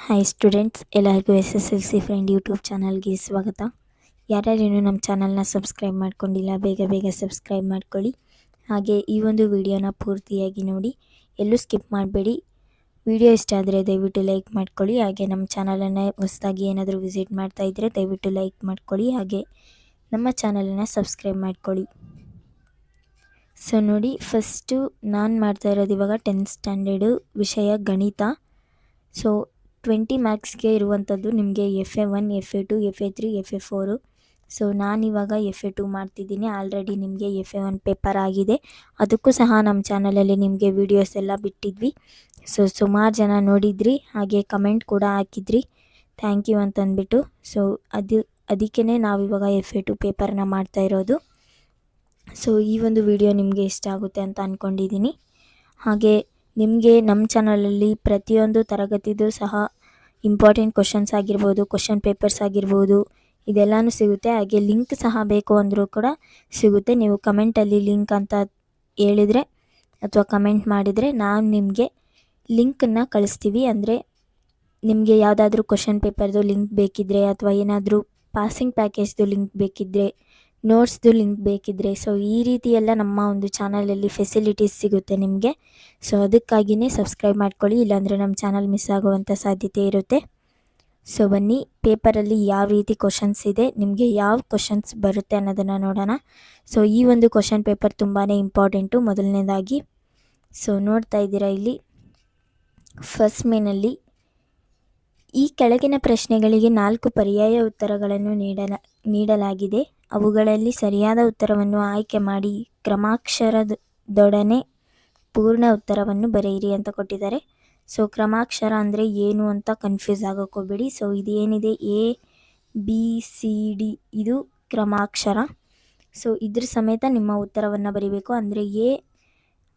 Hi students, ಎಲ್ಲರಿಗೂ SSLC friend YouTube ಚಾನಲ್ಗೆ ಸ್ವಾಗತ. ಯಾರ್ಯಾರೇನು ನಮ್ಮ ಚಾನಲ್ನ ಸಬ್ಸ್ಕ್ರೈಬ್ ಮಾಡ್ಕೊಂಡಿಲ್ಲ ಬೇಗ ಸಬ್ಸ್ಕ್ರೈಬ್ ಮಾಡ್ಕೊಳ್ಳಿ. ಹಾಗೆ ಈ ಒಂದು ವಿಡಿಯೋನ ಪೂರ್ತಿಯಾಗಿ ನೋಡಿ, ಎಲ್ಲೂ ಸ್ಕಿಪ್ ಮಾಡಬೇಡಿ. ವಿಡಿಯೋ ಇಷ್ಟ ಆದರೆ ದಯವಿಟ್ಟು ಲೈಕ್ ಮಾಡ್ಕೊಳ್ಳಿ. ಹಾಗೆ ನಮ್ಮ ಚಾನಲನ್ನು ಹೊಸದಾಗಿ ಏನಾದರೂ ವಿಸಿಟ್ ಮಾಡ್ತಾ ಇದ್ದರೆ ದಯವಿಟ್ಟು ಲೈಕ್ ಮಾಡ್ಕೊಳ್ಳಿ. ಹಾಗೆ ನಮ್ಮ ಚಾನಲನ್ನು ಸಬ್ಸ್ಕ್ರೈಬ್ ಮಾಡ್ಕೊಳ್ಳಿ. ಸೊ ನೋಡಿ, ಫಸ್ಟು ನಾನು ಮಾಡ್ತಾ ಇರೋದು ಇವಾಗ 10th ಸ್ಟ್ಯಾಂಡರ್ಡು ವಿಷಯ ಗಣಿತ. ಸೊ 20 ಮಾರ್ಕ್ಸ್ಗೆ ಇರುವಂಥದ್ದು ನಿಮಗೆ FA1, FA2, FA3, FA4. So ನಾನಿವಾಗ FA2 ಮಾಡ್ತಿದ್ದೀನಿ. ಆಲ್ರೆಡಿ ನಿಮಗೆ FA1 ಪೇಪರ್ ಆಗಿದೆ. ಅದಕ್ಕೂ ಸಹ ನಮ್ಮ ಚಾನಲಲ್ಲಿ ನಿಮಗೆ ವೀಡಿಯೋಸ್ ಎಲ್ಲ ಬಿಟ್ಟಿದ್ವಿ. ಸೊ ಸುಮಾರು ಜನ ನೋಡಿದ್ರಿ, ಹಾಗೆ ಕಮೆಂಟ್ ಕೂಡ ಹಾಕಿದ್ರಿ, ಥ್ಯಾಂಕ್ ಯು ಅಂತಂದ್ಬಿಟ್ಟು. ಸೊ ಅದಕ್ಕೇ ನಾವಿವಾಗ FA2 ಪೇಪರ್ನ ಮಾಡ್ತಾ ಇರೋದು. ಸೊ ಈ ಒಂದು ವಿಡಿಯೋ ನಿಮಗೆ ಇಷ್ಟ ಆಗುತ್ತೆ ಅಂತ ಅಂದ್ಕೊಂಡಿದ್ದೀನಿ. ಹಾಗೆ ನಿಮಗೆ ನಮ್ಮ ಚಾನಲಲ್ಲಿ ಪ್ರತಿಯೊಂದು ತರಗತಿದು ಸಹ ಇಂಪಾರ್ಟೆಂಟ್ ಕ್ವಶನ್ಸ್ ಆಗಿರ್ಬೋದು, ಕ್ವಶನ್ ಪೇಪರ್ಸ್ ಆಗಿರ್ಬೋದು, ಇದೆಲ್ಲನೂ ಸಿಗುತ್ತೆ. ಹಾಗೆ ಲಿಂಕ್ ಸಹ ಬೇಕು ಅಂದರೂ ಕೂಡ ಸಿಗುತ್ತೆ. ನೀವು ಕಮೆಂಟಲ್ಲಿ ಲಿಂಕ್ ಅಂತ ಹೇಳಿದರೆ ಅಥವಾ ಕಮೆಂಟ್ ಮಾಡಿದರೆ ನಾವು ನಿಮಗೆ ಲಿಂಕನ್ನು ಕಳಿಸ್ತೀವಿ. ಅಂದರೆ ನಿಮಗೆ ಯಾವುದಾದ್ರೂ ಕ್ವಶನ್ ಪೇಪರ್ದು ಲಿಂಕ್ ಬೇಕಿದ್ದರೆ ಅಥವಾ ಏನಾದರೂ ಪಾಸಿಂಗ್ ಪ್ಯಾಕೇಜ್ದು ಲಿಂಕ್ ಬೇಕಿದ್ದರೆ, ನೋಟ್ಸ್ದು ಲಿಂಕ್ ಬೇಕಿದ್ದರೆ, ಸೊ ಈ ರೀತಿ ಎಲ್ಲ ನಮ್ಮ ಒಂದು ಚಾನಲಲ್ಲಿ ಫೆಸಿಲಿಟೀಸ್ ಸಿಗುತ್ತೆ ನಿಮಗೆ. ಸೊ ಅದಕ್ಕಾಗಿಯೇ ಸಬ್ಸ್ಕ್ರೈಬ್ ಮಾಡ್ಕೊಳ್ಳಿ, ಇಲ್ಲಾಂದರೆ ನಮ್ಮ ಚಾನಲ್ ಮಿಸ್ ಆಗುವಂಥ ಸಾಧ್ಯತೆ ಇರುತ್ತೆ. ಸೊ ಬನ್ನಿ, ಪೇಪರಲ್ಲಿ ಯಾವ ರೀತಿ ಕ್ವಶನ್ಸ್ ಇದೆ, ನಿಮಗೆ ಯಾವ ಕ್ವಶನ್ಸ್ ಬರುತ್ತೆ ಅನ್ನೋದನ್ನು ನೋಡೋಣ. ಸೊ ಈ ಒಂದು ಕ್ವಶನ್ ಪೇಪರ್ ತುಂಬಾ ಇಂಪಾರ್ಟೆಂಟು. ಮೊದಲನೇದಾಗಿ ಸೊ ನೋಡ್ತಾ ಇದ್ದೀರಾ ಇಲ್ಲಿ ಫಸ್ಟ್ ಮೇನಲ್ಲಿ ಈ ಕೆಳಗಿನ ಪ್ರಶ್ನೆಗಳಿಗೆ 4 ಪರ್ಯಾಯ ಉತ್ತರಗಳನ್ನು ನೀಡಲಾಗಿದೆ. ಅವುಗಳಲ್ಲಿ ಸರಿಯಾದ ಉತ್ತರವನ್ನು ಆಯ್ಕೆ ಮಾಡಿ ಕ್ರಮಾಕ್ಷರದೊಡನೆ ಪೂರ್ಣ ಉತ್ತರವನ್ನು ಬರೆಯಿರಿ ಅಂತ ಕೊಟ್ಟಿದ್ದಾರೆ. ಸೊ ಕ್ರಮಾಕ್ಷರ ಅಂದರೆ ಏನು ಅಂತ ಕನ್ಫ್ಯೂಸ್ ಆಗೋಕ್ಕೋಗ್ಬೇಡಿ. ಸೊ ಇದು ಏನಿದೆ ABCD ಇದು ಕ್ರಮಾಕ್ಷರ. ಸೊ ಇದ್ರ ಸಮೇತ ನಿಮ್ಮ ಉತ್ತರವನ್ನು ಬರೀಬೇಕು. ಅಂದರೆ A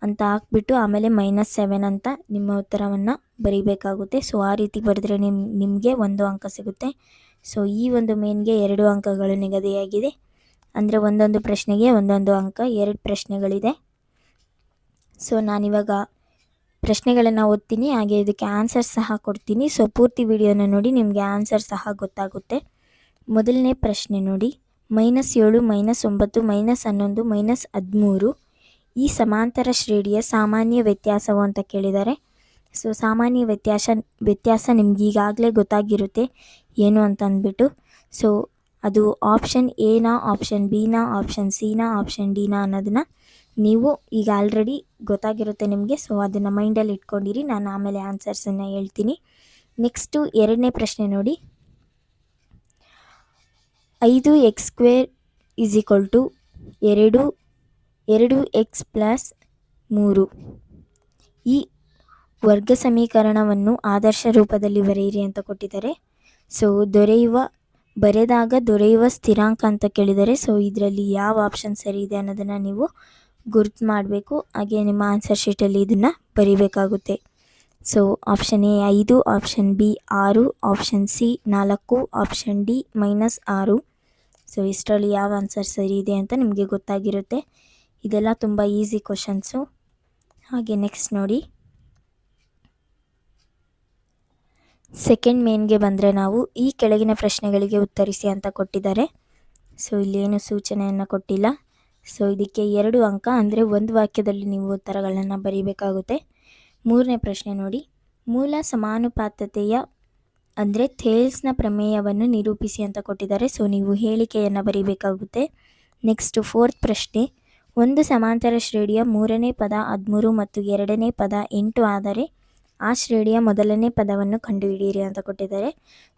ಅಂತ ಹಾಕ್ಬಿಟ್ಟು ಆಮೇಲೆ -7 ಅಂತ ನಿಮ್ಮ ಉತ್ತರವನ್ನು ಬರೀಬೇಕಾಗುತ್ತೆ. ಸೊ ಆ ರೀತಿ ಬರೆದ್ರೆ ನಿಮಗೆ 1 ಅಂಕ ಸಿಗುತ್ತೆ. ಸೊ ಈ ಒಂದು ಮೇನ್ಗೆ 2 ಅಂಕಗಳು ನಿಗದಿಯಾಗಿದೆ. ಅಂದರೆ ಒಂದೊಂದು ಪ್ರಶ್ನೆಗೆ 1 ಅಂಕ, 2 ಪ್ರಶ್ನೆಗಳಿದೆ. ಸೊ ನಾನಿವಾಗ ಪ್ರಶ್ನೆಗಳನ್ನು ಓದ್ತೀನಿ, ಹಾಗೆ ಇದಕ್ಕೆ ಆನ್ಸರ್ ಸಹ ಕೊಡ್ತೀನಿ. ಸೊ ಪೂರ್ತಿ ವಿಡಿಯೋನ ನೋಡಿ, ನಿಮಗೆ ಆನ್ಸರ್ ಸಹ ಗೊತ್ತಾಗುತ್ತೆ. ಮೊದಲನೇ ಪ್ರಶ್ನೆ ನೋಡಿ, -7, -9, -11, -13 ಈ ಸಮಾಂತರ ಶ್ರೇಣಿಯ ಸಾಮಾನ್ಯ ವ್ಯತ್ಯಾಸವು ಅಂತ ಕೇಳಿದ್ದಾರೆ. ಸೊ ಸಾಮಾನ್ಯ ವ್ಯತ್ಯಾಸ ನಿಮ್ಗೆ ಈಗಾಗಲೇ ಗೊತ್ತಾಗಿರುತ್ತೆ ಏನು ಅಂತ ಅಂದ್ಬಿಟ್ಟು. ಸೊ ಅದು ಆಪ್ಷನ್ ಎನ, ಆಪ್ಷನ್ ಬಿನ, ಆಪ್ಷನ್ ಸಿನ, ಆಪ್ಷನ್ ಡಿನ ಅನ್ನೋದನ್ನ ನೀವು ಈಗ ಆಲ್ರೆಡಿ ಗೊತ್ತಾಗಿರುತ್ತೆ ನಿಮಗೆ. ಸೊ ಅದನ್ನು ಮೈಂಡಲ್ಲಿ ಇಟ್ಕೊಂಡಿರಿ, ನಾನು ಆಮೇಲೆ ಆನ್ಸರ್ಸನ್ನು ಹೇಳ್ತೀನಿ. ನೆಕ್ಸ್ಟು ಎರಡನೇ ಪ್ರಶ್ನೆ ನೋಡಿ, 5x² = 2x + 3 ಈ ವರ್ಗ ಸಮೀಕರಣವನ್ನು ಆದರ್ಶ ರೂಪದಲ್ಲಿ ಬರೆಯಿರಿ ಅಂತ ಕೊಟ್ಟಿದ್ದಾರೆ. ಸೊ ಬರೆದಾಗ ದೊರೆಯುವ ಸ್ಥಿರಾಂಕ ಅಂತ ಕೇಳಿದ್ದಾರೆ. ಸೊ ಇದರಲ್ಲಿ ಯಾವ ಆಪ್ಷನ್ ಸರಿ ಇದೆ ಅನ್ನೋದನ್ನು ನೀವು ಗುರ್ತು ಮಾಡಬೇಕು. ಹಾಗೆ ನಿಮ್ಮ ಆನ್ಸರ್ ಶೀಟಲ್ಲಿ ಇದನ್ನು ಬರೀಬೇಕಾಗುತ್ತೆ. So option A 5, option B 6, option C 4, option D -6. So ಇಷ್ಟರಲ್ಲಿ ಯಾವ ಆನ್ಸರ್ ಸರಿ ಇದೆ ಅಂತ ನಿಮಗೆ ಗೊತ್ತಾಗಿರುತ್ತೆ. ಇದೆಲ್ಲ ತುಂಬ ಈಸಿ ಕ್ವಶನ್ಸು. ಹಾಗೆ ನೆಕ್ಸ್ಟ್ ನೋಡಿ, ಸೆಕೆಂಡ್ ಮೇನ್ಗೆ ಬಂದರೆ ನಾವು ಈ ಕೆಳಗಿನ ಪ್ರಶ್ನೆಗಳಿಗೆ ಉತ್ತರಿಸಿ ಅಂತ ಕೊಟ್ಟಿದ್ದಾರೆ. ಸೊ ಇಲ್ಲೇನು ಸೂಚನೆಯನ್ನು ಕೊಟ್ಟಿಲ್ಲ. ಸೊ ಇದಕ್ಕೆ 2 ಅಂಕ, ಅಂದರೆ ಒಂದು ವಾಕ್ಯದಲ್ಲಿ ನೀವು ಉತ್ತರಗಳನ್ನು ಬರೀಬೇಕಾಗುತ್ತೆ. ಮೂರನೇ ಪ್ರಶ್ನೆ ನೋಡಿ, ಮೂಲ ಸಮಾನುಪಾತತೆಯ ಅಂದರೆ ಥೇಲ್ಸ್ನ ಪ್ರಮೇಯವನ್ನು ನಿರೂಪಿಸಿ ಅಂತ ಕೊಟ್ಟಿದ್ದಾರೆ. ಸೊ ನೀವು ಹೇಳಿಕೆಯನ್ನು ಬರೀಬೇಕಾಗುತ್ತೆ. ನೆಕ್ಸ್ಟ್ ಫೋರ್ತ್ ಪ್ರಶ್ನೆ, ಒಂದು ಸಮಾಂತರ ಶ್ರೇಣಿಯ 3ನೇ ಪದ 13 ಮತ್ತು 2ನೇ ಪದ 8 ಆದರೆ ಆ ಶ್ರೇಣಿಯ ಮೊದಲನೇ ಪದವನ್ನು ಕಂಡುಹಿಡಿಯಿರಿ ಅಂತ ಕೊಟ್ಟಿದ್ದಾರೆ.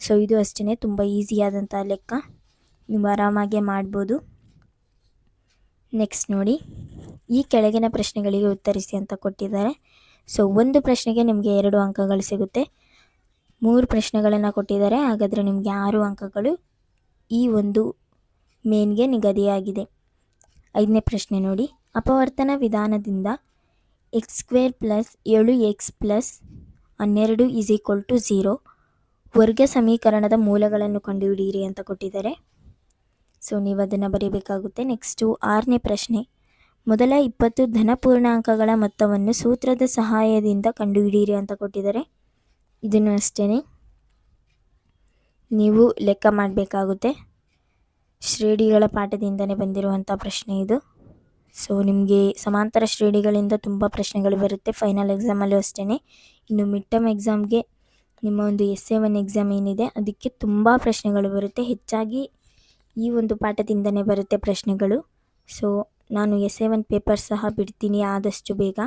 ಸೊ ಇದು ಅಷ್ಟೇ ತುಂಬ ಈಸಿಯಾದಂಥ ಲೆಕ್ಕ, ನೀವು ಆರಾಮಾಗೆ ಮಾಡ್ಬೋದು. ನೆಕ್ಸ್ಟ್ ನೋಡಿ, ಈ ಕೆಳಗಿನ ಪ್ರಶ್ನೆಗಳಿಗೆ ಉತ್ತರಿಸಿ ಅಂತ ಕೊಟ್ಟಿದ್ದಾರೆ. ಸೊ ಒಂದು ಪ್ರಶ್ನೆಗೆ ನಿಮಗೆ 2 ಅಂಕಗಳು ಸಿಗುತ್ತೆ. 3 ಪ್ರಶ್ನೆಗಳನ್ನು ಕೊಟ್ಟಿದ್ದಾರೆ, ಹಾಗಾದರೆ ನಿಮಗೆ 6 ಅಂಕಗಳು ಈ ಒಂದು ಮೇನ್ಗೆ ನಿಗದಿಯಾಗಿದೆ. 5ನೇ ಪ್ರಶ್ನೆ ನೋಡಿ, ಅಪವರ್ತನ ವಿಧಾನದಿಂದ x² + 7x + 12 = 0 ವರ್ಗ ಸಮೀಕರಣದ ಮೂಲಗಳನ್ನು ಕಂಡುಹಿಡಿಯಿರಿ ಅಂತ ಕೊಟ್ಟಿದ್ದಾರೆ. ಸೊ ನೀವು ಅದನ್ನು ಬರೀಬೇಕಾಗುತ್ತೆ. ನೆಕ್ಸ್ಟು 6ನೇ ಪ್ರಶ್ನೆ, ಮೊದಲ 20 ಧನಪೂರ್ಣಾಂಕಗಳ ಮೊತ್ತವನ್ನು ಸೂತ್ರದ ಸಹಾಯದಿಂದ ಕಂಡುಹಿಡಿಯಿರಿ ಅಂತ ಕೊಟ್ಟಿದ್ದಾರೆ. ಇದನ್ನು ಅಷ್ಟೇ ನೀವು ಲೆಕ್ಕ ಮಾಡಬೇಕಾಗುತ್ತೆ. ಶ್ರೇಣಿಗಳ ಪಾಠದಿಂದನೇ ಬಂದಿರುವಂಥ ಪ್ರಶ್ನೆ ಇದು. ಸೊ ನಿಮಗೆ ಸಮಾಂತರ ಶ್ರೇಣಿಗಳಿಂದ ತುಂಬ ಪ್ರಶ್ನೆಗಳು ಬರುತ್ತೆ ಫೈನಲ್ ಎಕ್ಸಾಮಲ್ಲೂ ಅಷ್ಟೇ. ಇನ್ನು ಮಿಡ್ ಟರ್ಮ್ ಎಕ್ಸಾಮ್ಗೆ ನಿಮ್ಮ ಒಂದು SA1 ಎಕ್ಸಾಮ್ ಏನಿದೆ ಅದಕ್ಕೆ ತುಂಬ ಪ್ರಶ್ನೆಗಳು ಬರುತ್ತೆ. ಹೆಚ್ಚಾಗಿ ಈ ಒಂದು ಪಾಠದಿಂದನೇ ಬರುತ್ತೆ ಪ್ರಶ್ನೆಗಳು. ಸೊ ನಾನು SA1 ಪೇಪರ್ ಸಹ ಬಿಡ್ತೀನಿ ಆದಷ್ಟು ಬೇಗ.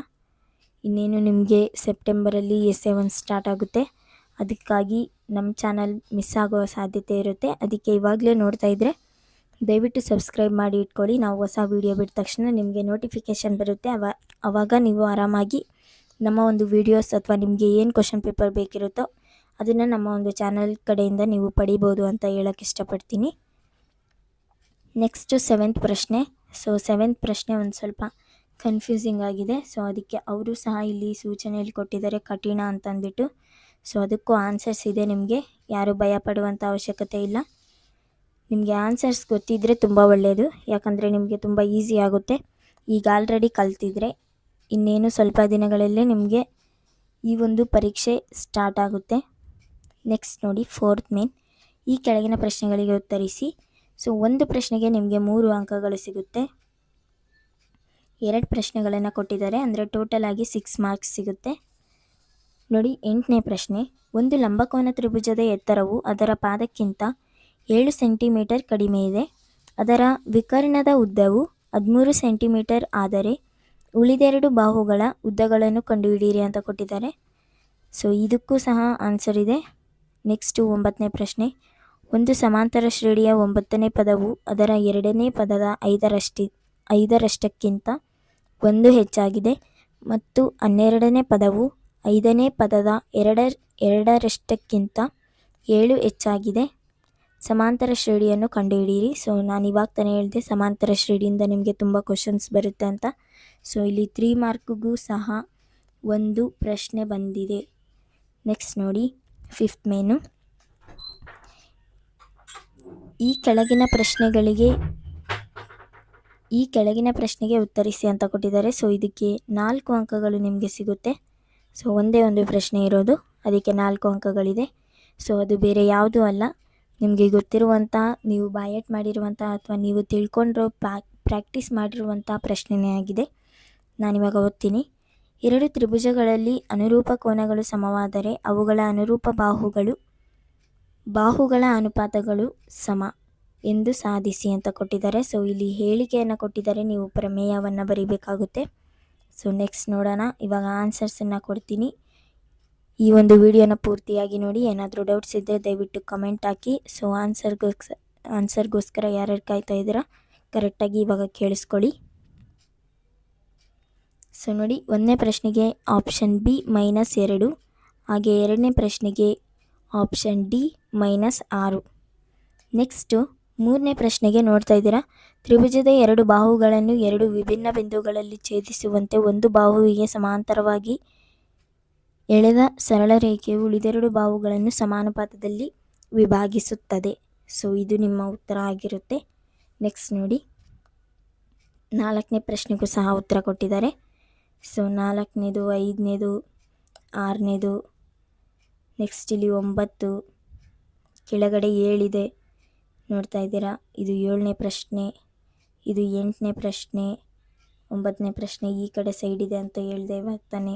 ಇನ್ನೇನು ನಿಮಗೆ ಸೆಪ್ಟೆಂಬರಲ್ಲಿ SA1 ಸ್ಟಾರ್ಟ್ ಆಗುತ್ತೆ. ಅದಕ್ಕಾಗಿ ನಮ್ಮ ಚಾನಲ್ ಮಿಸ್ ಆಗುವ ಸಾಧ್ಯತೆ ಇರುತ್ತೆ. ಅದಕ್ಕೆ ಇವಾಗಲೇ ನೋಡ್ತಾ ಇದ್ದರೆ ದಯವಿಟ್ಟು ಸಬ್ಸ್ಕ್ರೈಬ್ ಮಾಡಿ ಇಟ್ಕೊಳ್ಳಿ. ನಾವು ಹೊಸ ವೀಡಿಯೋ ಬಿಟ್ಟ ತಕ್ಷಣ ನಿಮಗೆ ನೋಟಿಫಿಕೇಷನ್ ಬರುತ್ತೆ. ಆವಾಗ ನೀವು ಆರಾಮಾಗಿ ನಮ್ಮ ಒಂದು ವೀಡಿಯೋಸ್ ಅಥವಾ ನಿಮಗೆ ಏನು ಕ್ವಶನ್ ಪೇಪರ್ ಬೇಕಿರುತ್ತೋ ಅದನ್ನು ನಮ್ಮ ಒಂದು ಚಾನಲ್ ಕಡೆಯಿಂದ ನೀವು ಪಡಿಬೋದು ಅಂತ ಹೇಳೋಕ್ಕೆ ಇಷ್ಟಪಡ್ತೀನಿ. ನೆಕ್ಸ್ಟು 7th ಪ್ರಶ್ನೆ. ಸೊ 7th ಪ್ರಶ್ನೆ ಒಂದು ಸ್ವಲ್ಪ ಕನ್ಫ್ಯೂಸಿಂಗ್ ಆಗಿದೆ. ಸೊ ಅದಕ್ಕೆ ಅವರು ಸಹ ಇಲ್ಲಿ ಸೂಚನೆಯಲ್ಲಿ ಕೊಟ್ಟಿದ್ದಾರೆ ಕಠಿಣ ಅಂತ ಅಂದ್ಬಿಟ್ಟು. ಸೊ ಅದಕ್ಕೂ ಆನ್ಸರ್ಸ್ ಇದೆ, ನಿಮಗೆ ಯಾರು ಭಯ ಪಡುವಂಥ ಅವಶ್ಯಕತೆ ಇಲ್ಲ. ನಿಮಗೆ ಆನ್ಸರ್ಸ್ ಗೊತ್ತಿದ್ದರೆ ತುಂಬ ಒಳ್ಳೆಯದು, ಯಾಕಂದರೆ ನಿಮಗೆ ತುಂಬ ಈಸಿ ಆಗುತ್ತೆ. ಈಗ ಆಲ್ರೆಡಿ ಕಲ್ತಿದ್ರೆ ಇನ್ನೇನು ಸ್ವಲ್ಪ ದಿನಗಳಲ್ಲೇ ನಿಮಗೆ ಈ ಒಂದು ಪರೀಕ್ಷೆ ಸ್ಟಾರ್ಟ್ ಆಗುತ್ತೆ. ನೆಕ್ಸ್ಟ್ ನೋಡಿ 4th ಮೇನ್. ಈ ಕೆಳಗಿನ ಪ್ರಶ್ನೆಗಳಿಗೆ ಉತ್ತರಿಸಿ. ಸೊ ಒಂದು ಪ್ರಶ್ನೆಗೆ ನಿಮಗೆ 3 ಅಂಕಗಳು ಸಿಗುತ್ತೆ. 2 ಪ್ರಶ್ನೆಗಳನ್ನು ಕೊಟ್ಟಿದ್ದಾರೆ, ಅಂದರೆ ಟೋಟಲ್ ಆಗಿ 6 ಮಾರ್ಕ್ಸ್ ಸಿಗುತ್ತೆ. ನೋಡಿ 8ನೇ ಪ್ರಶ್ನೆ. ಒಂದು ಲಂಬಕೋನ ತ್ರಿಭುಜದ ಎತ್ತರವು ಅದರ ಪಾದಕ್ಕಿಂತ 7 ಸೆಂಟಿಮೀಟರ್ ಕಡಿಮೆ ಇದೆ. ಅದರ ವಿಕರ್ಣದ ಉದ್ದವು 13 ಸೆಂಟಿಮೀಟರ್ ಆದರೆ ಉಳಿದೆರಡು ಬಾಹುಗಳ ಉದ್ದಗಳನ್ನು ಕಂಡುಹಿಡಿಯಿರಿ ಅಂತ ಕೊಟ್ಟಿದ್ದಾರೆ. ಸೊ ಇದಕ್ಕೂ ಸಹ ಆನ್ಸರ್ ಇದೆ. ನೆಕ್ಸ್ಟು 9ನೇ ಪ್ರಶ್ನೆ. ಒಂದು ಸಮಾಂತರ ಶ್ರೇಣಿಯ 9ನೇ ಪದವು ಅದರ 2ನೇ ಪದದ 5ರಷ್ಟಕ್ಕಿಂತ 1 ಹೆಚ್ಚಾಗಿದೆ ಮತ್ತು 12ನೇ ಪದವು 5ನೇ ಪದದ 2ರಷ್ಟಕ್ಕಿಂತ 7 ಹೆಚ್ಚಾಗಿದೆ. ಸಮಾಂತರ ಶ್ರೇಣಿಯನ್ನು ಕಂಡುಹಿಡಿಯಿರಿ. ಸೊ ನಾನು ಇವಾಗ ತಾನೇ ಹೇಳಿದೆ ಸಮಾಂತರ ಶ್ರೇಣಿಯಿಂದ ನಿಮಗೆ ತುಂಬ ಕ್ವಶನ್ಸ್ ಬರುತ್ತೆ ಅಂತ. ಸೊ ಇಲ್ಲಿ 3 ಮಾರ್ಕ್ಗೂ ಸಹ ಒಂದು ಪ್ರಶ್ನೆ ಬಂದಿದೆ. ನೆಕ್ಸ್ಟ್ ನೋಡಿ 5th ಮೇನು. ಈ ಕೆಳಗಿನ ಪ್ರಶ್ನೆಗೆ ಉತ್ತರಿಸಿ ಅಂತ ಕೊಟ್ಟಿದ್ದಾರೆ. ಸೊ ಇದಕ್ಕೆ 4 ಅಂಕಗಳು ನಿಮಗೆ ಸಿಗುತ್ತೆ. ಸೊ ಒಂದೇ ಒಂದು ಪ್ರಶ್ನೆ ಇರೋದು, ಅದಕ್ಕೆ 4 ಅಂಕಗಳಿದೆ. ಸೊ ಅದು ಬೇರೆ ಯಾವುದೂ ಅಲ್ಲ, ನಿಮಗೆ ಗೊತ್ತಿರುವಂಥ, ನೀವು ಬೈಹರ್ಟ್ ಮಾಡಿರುವಂಥ ಅಥವಾ ನೀವು ತಿಳ್ಕೊಂಡಿರೋ ಪ್ರಾಕ್ಟೀಸ್ ಮಾಡಿರುವಂಥ ಪ್ರಶ್ನೆಯೇ ಆಗಿದೆ. ನಾನಿವಾಗ ಓದ್ತೀನಿ. 2 ತ್ರಿಭುಜಗಳಲ್ಲಿ ಅನುರೂಪ ಕೋನಗಳು ಸಮವಾದರೆ ಅವುಗಳ ಅನುರೂಪ ಬಾಹುಗಳ ಅನುಪಾತಗಳು ಸಮ ಎಂದು ಸಾಧಿಸಿ ಅಂತ ಕೊಟ್ಟಿದ್ದಾರೆ. ಸೊ ಇಲ್ಲಿ ಹೇಳಿಕೆಯನ್ನು ಕೊಟ್ಟಿದ್ದಾರೆ, ನೀವು ಪ್ರಮೇಯವನ್ನು ಬರೀಬೇಕಾಗುತ್ತೆ. ಸೊ ನೆಕ್ಸ್ಟ್ ನೋಡೋಣ. ಇವಾಗ ಆನ್ಸರ್ಸನ್ನು ಕೊಡ್ತೀನಿ. ಈ ಒಂದು ವಿಡಿಯೋನ ಪೂರ್ತಿಯಾಗಿ ನೋಡಿ. ಏನಾದರೂ ಡೌಟ್ಸ್ ಇದ್ದರೆ ದಯವಿಟ್ಟು ಕಮೆಂಟ್ ಹಾಕಿ. ಸೊ ಆನ್ಸರ್ಗೋಸ್ಕರ ಯಾರ್ಯಾರು ಕಾಯ್ತಾ ಇದ್ದೀರಾ ಕರೆಕ್ಟಾಗಿ ಇವಾಗ ಕೇಳಿಸ್ಕೊಳ್ಳಿ. ಸೊ ನೋಡಿ 1ನೇ ಪ್ರಶ್ನೆಗೆ ಆಪ್ಷನ್ B -2, ಹಾಗೆ 2ನೇ ಪ್ರಶ್ನೆಗೆ ಆಪ್ಷನ್ D -6. ನೆಕ್ಸ್ಟು 3ನೇ ಪ್ರಶ್ನೆಗೆ ನೋಡ್ತಾ ಇದ್ದೀರಾ, ತ್ರಿಭುಜದ 2 ಬಾಹುಗಳನ್ನು 2 ವಿಭಿನ್ನ ಬಿಂದುಗಳಲ್ಲಿ ಛೇದಿಸುವಂತೆ ಒಂದು ಬಾಹುವಿಗೆ ಸಮಾಂತರವಾಗಿ ಎಳೆದ ಸರಳ ರೇಖೆಯು ಉಳಿದೆರಡು ಬಾಹುಗಳನ್ನು ಸಮಾನುಪಾತದಲ್ಲಿ ವಿಭಾಗಿಸುತ್ತದೆ. ಸೊ ಇದು ನಿಮ್ಮ ಉತ್ತರ ಆಗಿರುತ್ತೆ. ನೆಕ್ಸ್ಟ್ ನೋಡಿ 4ನೇ ಪ್ರಶ್ನೆಗೂ ಸಹ ಉತ್ತರ ಕೊಟ್ಟಿದ್ದಾರೆ. ಸೊ 4ನೇದು, 5ನೇದು, 6ನೇದು, ನೆಕ್ಸ್ಟ್ ಇಲ್ಲಿ 9, ಕೆಳಗಡೆ 7 ಇದೆ ನೋಡ್ತಾ ಇದ್ದೀರಾ. ಇದು 7ನೇ ಪ್ರಶ್ನೆ, ಇದು 8ನೇ ಪ್ರಶ್ನೆ, 9ನೇ ಪ್ರಶ್ನೆ ಈ ಕಡೆ ಸೈಡ್ ಇದೆ ಅಂತ ಹೇಳಿದೆ ಇವಾಗ ತಾನೆ.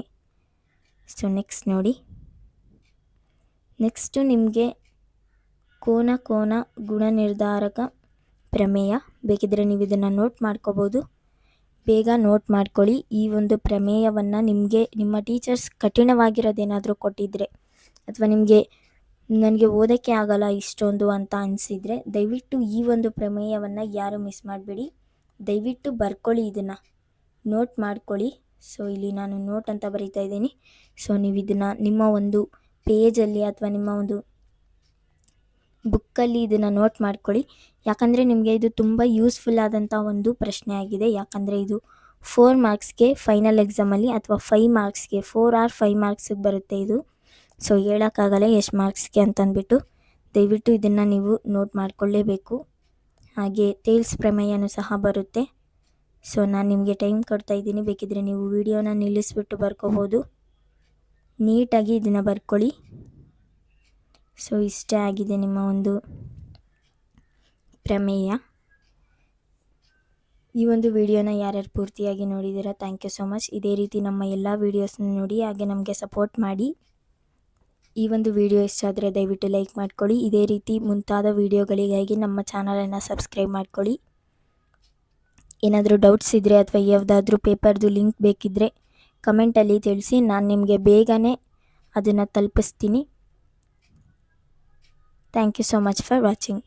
ಸೊ ನೆಕ್ಸ್ಟ್ ನೋಡಿ, ನೆಕ್ಸ್ಟು ನಿಮಗೆ ಕೋನ ಗುಣ ನಿರ್ಧಾರಕ ಪ್ರಮೇಯ. ಬೇಕಿದ್ರೆ ನೀವು ಇದನ್ನು ನೋಟ್ ಮಾಡ್ಕೋಬೋದು, ಬೇಗ ನೋಟ್ ಮಾಡ್ಕೊಳ್ಳಿ. ಈ ಒಂದು ಪ್ರಮೇಯವನ್ನು ನಿಮ್ಮ ಟೀಚರ್ಸ್ ಕಠಿಣವಾಗಿರೋದೇನಾದರೂ ಕೊಟ್ಟಿದ್ದರೆ ಅಥವಾ ನನಗೆ ಓದೋಕ್ಕೆ ಆಗಲ್ಲ ಇಷ್ಟೊಂದು ಅಂತ ಅನಿಸಿದರೆ ದಯವಿಟ್ಟು ಈ ಒಂದು ಪ್ರಮೇಯವನ್ನು ಯಾರು ಮಿಸ್ ಮಾಡಬೇಡಿ, ದಯವಿಟ್ಟು ಬರ್ಕೊಳ್ಳಿ, ಇದನ್ನು ನೋಟ್ ಮಾಡ್ಕೊಳ್ಳಿ. ಸೊ ಇಲ್ಲಿ ನಾನು ನೋಟ್ ಅಂತ ಬರೀತಾ ಇದ್ದೀನಿ. ಸೊ ನೀವು ಇದನ್ನು ನಿಮ್ಮ ಒಂದು ಪೇಜಲ್ಲಿ ಅಥವಾ ನಿಮ್ಮ ಒಂದು ಬುಕ್ಕಲ್ಲಿ ಇದನ್ನು ನೋಟ್ ಮಾಡ್ಕೊಳ್ಳಿ. ಯಾಕಂದರೆ ನಿಮಗೆ ಇದು ತುಂಬ ಯೂಸ್ಫುಲ್ ಆದಂಥ ಒಂದು ಪ್ರಶ್ನೆ ಆಗಿದೆ. ಯಾಕಂದರೆ ಇದು 4 ಮಾರ್ಕ್ಸ್ಗೆ ಫೈನಲ್ ಎಕ್ಸಾಮಲ್ಲಿ ಅಥವಾ 5 ಮಾರ್ಕ್ಸ್ಗೆ 4 or 5 ಮಾರ್ಕ್ಸಿಗೆ ಬರುತ್ತೆ ಇದು. ಸೊ ಹೇಳೋಕ್ಕಾಗಲ್ಲ ಎಷ್ಟು ಮಾರ್ಕ್ಸ್ಗೆ ಅಂತಂದ್ಬಿಟ್ಟು ದಯವಿಟ್ಟು ಇದನ್ನು ನೀವು ನೋಟ್ ಮಾಡಿಕೊಳ್ಳೇಬೇಕು. ಹಾಗೆ ತೇಲ್ಸ್ ಪ್ರಮೇಯನೂ ಸಹ ಬರುತ್ತೆ. ಸೊ ನಾನು ನಿಮಗೆ ಟೈಮ್ ಕೊಡ್ತಾ ಇದ್ದೀನಿ, ಬೇಕಿದ್ದರೆ ನೀವು ವಿಡಿಯೋನ ನಿಲ್ಲಿಸ್ಬಿಟ್ಟು ಬರ್ಕೋಬೋದು. ನೀಟಾಗಿ ಇದನ್ನು ಬರ್ಕೊಳ್ಳಿ. ಸೊ ಇಷ್ಟೇ ಆಗಿದೆ ನಿಮ್ಮ ಒಂದು ಪ್ರಮೇಯ. ಈ ಒಂದು ವಿಡಿಯೋನ ಯಾರ್ಯಾರು ಪೂರ್ತಿಯಾಗಿ ನೋಡಿದ್ದೀರಾ ಥ್ಯಾಂಕ್ ಯು ಸೋ ಮಚ್. ಇದೇ ರೀತಿ ನಮ್ಮ ಎಲ್ಲ ವೀಡಿಯೋಸ್ನ ನೋಡಿ ಹಾಗೆ ನಮಗೆ ಸಪೋರ್ಟ್ ಮಾಡಿ. ಈ ಒಂದು ವಿಡಿಯೋ ಇಷ್ಟ ಆದರೆ ದಯವಿಟ್ಟು ಲೈಕ್ ಮಾಡ್ಕೊಳ್ಳಿ. ಇದೇ ರೀತಿ ಮುಂತಾದ ವಿಡಿಯೋಗಳಿಗಾಗಿ ನಮ್ಮ ಚಾನಲನ್ನು ಸಬ್ಸ್ಕ್ರೈಬ್ ಮಾಡ್ಕೊಳ್ಳಿ. ಏನಾದರೂ ಡೌಟ್ಸ್ ಇದ್ದರೆ ಅಥವಾ ಯಾವುದಾದ್ರೂ ಪೇಪರ್ದು ಲಿಂಕ್ ಬೇಕಿದ್ದರೆ ಕಮೆಂಟಲ್ಲಿ ತಿಳಿಸಿ, ನಾನು ನಿಮಗೆ ಬೇಗನೆ ಅದನ್ನು ತಲುಪಿಸ್ತೀನಿ. Thank you so much for watching.